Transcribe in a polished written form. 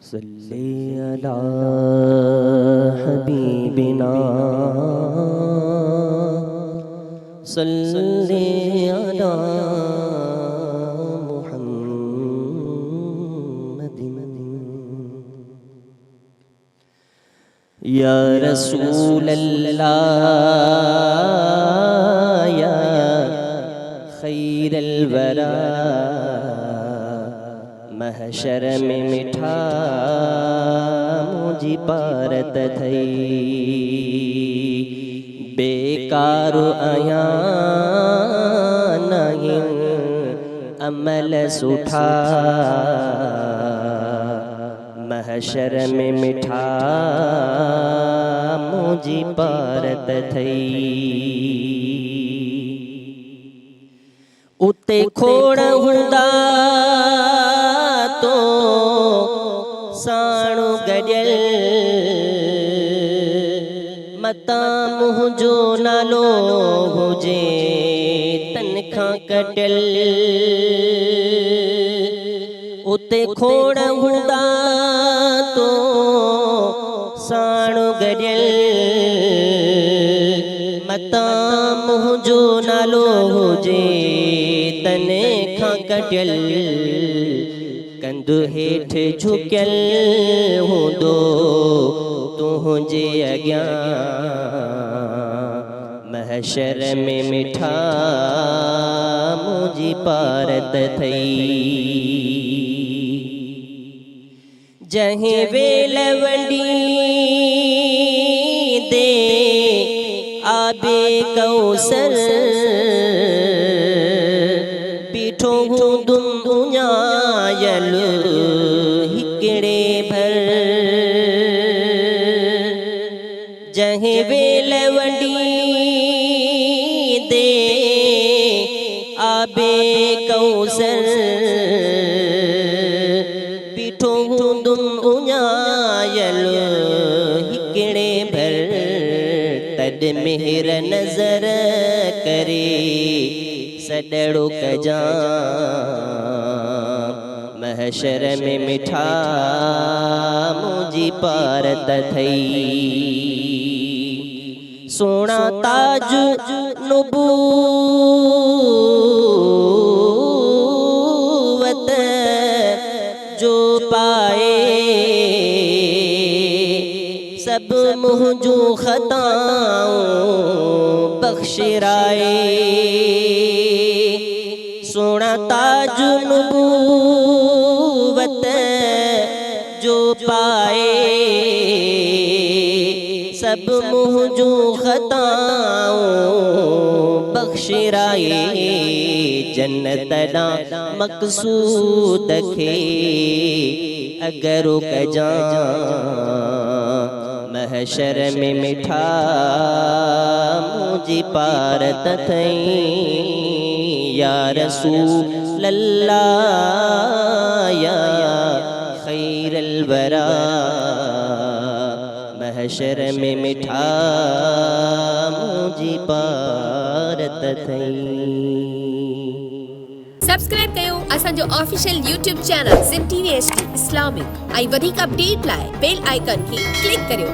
सल्ली अला हबीबिना सल्ली अला मुहम्मदिन या रसूल अल्लाह या खैरल वरा महशर में मिठा मुझी पारत थई बेकार आया नहीं अमल सुठा महशर में मिठा मुझी पारत थई उते खोड़ हुंदा तो साणु गॾियल मता मुंहिंजो नालो हुजे तन खां कटियल उते खोड़ हूंदा तो साणु गॾियल मता मुंहिंजो नालो हुजे तन खां कटियल कंधु हेठि झुकियल हूंदो तुंहिंजे अॻियां महशर में मिठा मुंहिंजी पारत थई जंहिं वेल वंडी दे आबे कौसर बीठो हूंदुम उञायल हिकिड़े भर जंहिं वेल वंडी दे आबे कौसर बीठो हूंदुम उञायल हिकिड़े भर तड मेहर नज़र करे सॾड़ो कजां महशर में मिठा मुंहिंजी पारत थई सोना ताज नुबूवत जो पाए सब मुंहिंजो ख़ताऊं बख़्शिराए सोना ताज नुबूवत जो पाए सब मुंहिंजो ख़ताऊं बख़्शिराए जन्नत ॾांहुं मक़सूद खे अगरो कजां महशर में मिठा मुंहिंजी पारत थई या रसूल अल्लाह या खैरल वरा महशर में मिठा मुंहिंजी पारत थई सब्सक्राइब कयो असांजो official YouTube channel SIM TV HD Islamic ऐं वधीक अपडेट लाइ बेल आइकन खे क्लिक करियो।